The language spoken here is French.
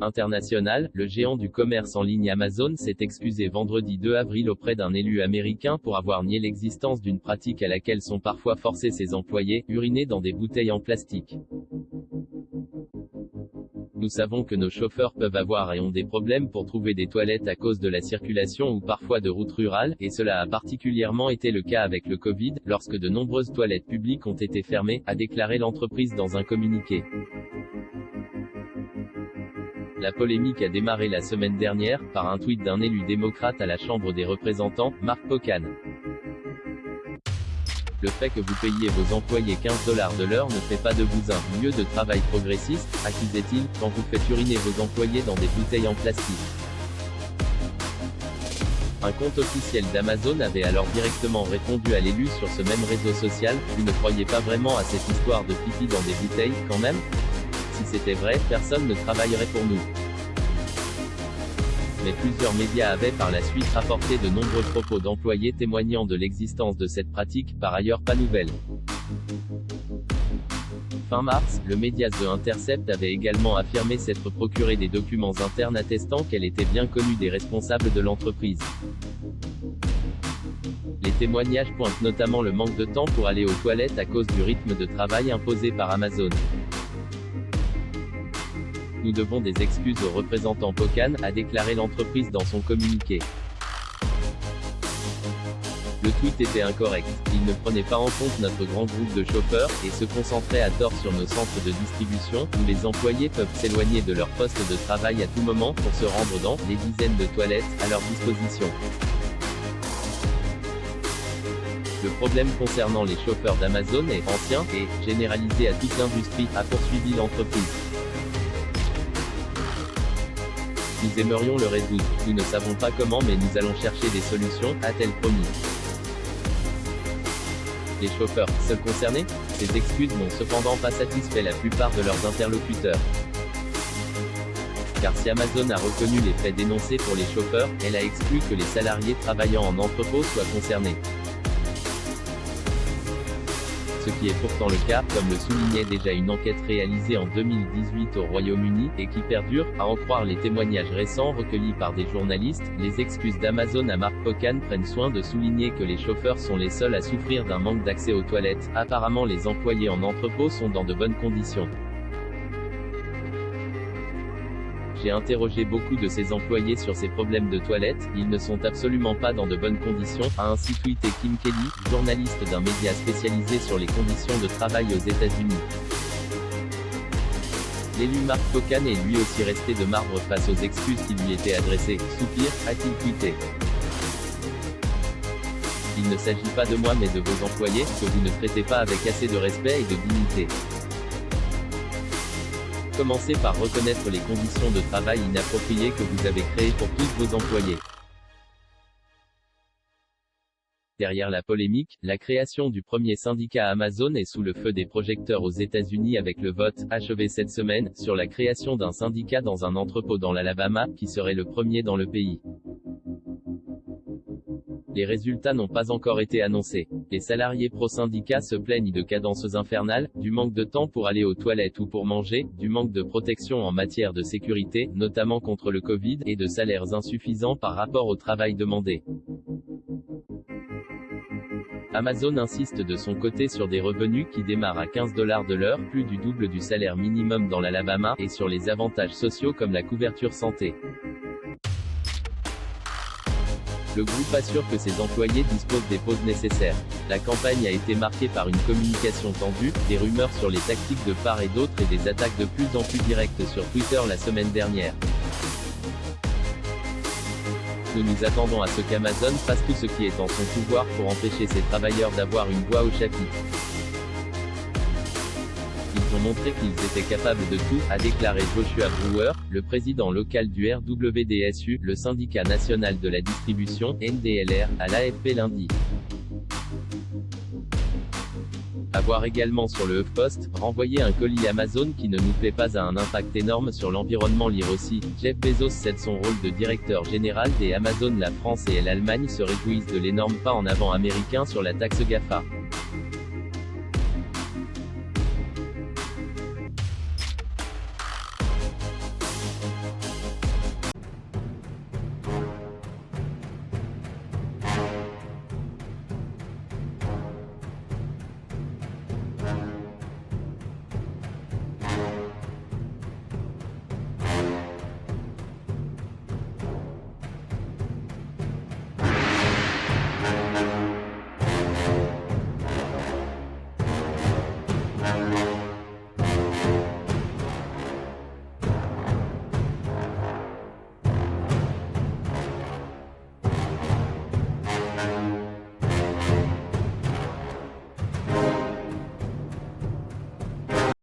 International, le géant du commerce en ligne Amazon s'est excusé vendredi 2 avril auprès d'un élu américain pour avoir nié l'existence d'une pratique à laquelle sont parfois forcés ses employés, uriner dans des bouteilles en plastique. Nous savons que nos chauffeurs peuvent avoir et ont des problèmes pour trouver des toilettes à cause de la circulation ou parfois de routes rurales, et cela a particulièrement été le cas avec le Covid, lorsque de nombreuses toilettes publiques ont été fermées, a déclaré l'entreprise dans un communiqué. La polémique a démarré la semaine dernière, par un tweet d'un élu démocrate à la Chambre des représentants, Mark Pocan. Le fait que vous payiez vos employés 15 $ de l'heure ne fait pas de vous un lieu de travail progressiste, accusait-il, quand vous faites uriner vos employés dans des bouteilles en plastique. Un compte officiel d'Amazon avait alors directement répondu à l'élu sur ce même réseau social: vous ne croyez pas vraiment à cette histoire de pipi dans des bouteilles, quand même? Si c'était vrai, personne ne travaillerait pour nous. Mais plusieurs médias avaient par la suite rapporté de nombreux propos d'employés témoignant de l'existence de cette pratique, par ailleurs pas nouvelle. Fin mars, le média The Intercept avait également affirmé s'être procuré des documents internes attestant qu'elle était bien connue des responsables de l'entreprise. Les témoignages pointent notamment le manque de temps pour aller aux toilettes à cause du rythme de travail imposé par Amazon. Nous devons des excuses aux représentants Pocan, a déclaré l'entreprise dans son communiqué. Le tweet était incorrect. Il ne prenait pas en compte notre grand groupe de chauffeurs, et se concentrait à tort sur nos centres de distribution, où les employés peuvent s'éloigner de leur poste de travail à tout moment, pour se rendre dans les dizaines de toilettes à leur disposition. Le problème concernant les chauffeurs d'Amazon est ancien, et généralisé à toute l'industrie, a poursuivi l'entreprise. Nous aimerions le résoudre. Nous ne savons pas comment, mais nous allons chercher des solutions, a-t-elle promis. Les chauffeurs, seuls concernés? Ces excuses n'ont cependant pas satisfait la plupart de leurs interlocuteurs. Car si Amazon a reconnu les faits dénoncés pour les chauffeurs, elle a exclu que les salariés travaillant en entrepôt soient concernés. Ce qui est pourtant le cas, comme le soulignait déjà une enquête réalisée en 2018 au Royaume-Uni, et qui perdure, à en croire les témoignages récents recueillis par des journalistes. Les excuses d'Amazon à Mark Pocan prennent soin de souligner que les chauffeurs sont les seuls à souffrir d'un manque d'accès aux toilettes. Apparemment les employés en entrepôt sont dans de bonnes conditions. J'ai interrogé beaucoup de ces employés sur ces problèmes de toilettes, ils ne sont absolument pas dans de bonnes conditions, a ainsi tweeté Kim Kelly, journaliste d'un média spécialisé sur les conditions de travail aux États-Unis. L'élu Mark Pocan est lui aussi resté de marbre face aux excuses qui lui étaient adressées. Soupir, a-t-il tweeté. Il ne s'agit pas de moi mais de vos employés, que vous ne traitez pas avec assez de respect et de dignité. Commencez par reconnaître les conditions de travail inappropriées que vous avez créées pour tous vos employés. Derrière la polémique, la création du premier syndicat Amazon est sous le feu des projecteurs aux États-Unis avec le vote, achevé cette semaine, sur la création d'un syndicat dans un entrepôt dans l'Alabama, qui serait le premier dans le pays. Les résultats n'ont pas encore été annoncés. Les salariés pro-syndicats se plaignent de cadences infernales, du manque de temps pour aller aux toilettes ou pour manger, du manque de protection en matière de sécurité, notamment contre le Covid, et de salaires insuffisants par rapport au travail demandé. Amazon insiste de son côté sur des revenus qui démarrent à 15 $ de l'heure, plus du double du salaire minimum dans l'Alabama, et sur les avantages sociaux comme la couverture santé. Le groupe assure que ses employés disposent des pauses nécessaires. La campagne a été marquée par une communication tendue, des rumeurs sur les tactiques de part et d'autre et des attaques de plus en plus directes sur Twitter la semaine dernière. Nous nous attendons à ce qu'Amazon fasse tout ce qui est en son pouvoir pour empêcher ses travailleurs d'avoir une voix au chapitre. Ils ont montré qu'ils étaient capables de tout, a déclaré Joshua Brewer, le président local du RWDSU, le syndicat national de la distribution, NDLR, à l'AFP lundi. À voir également sur le HuffPost, renvoyer un colis Amazon qui ne nous plaît pas a un impact énorme sur l'environnement. Lire aussi, Jeff Bezos cède son rôle de directeur général des Amazon. La France et l'Allemagne se réjouissent de l'énorme pas en avant américain sur la taxe GAFA.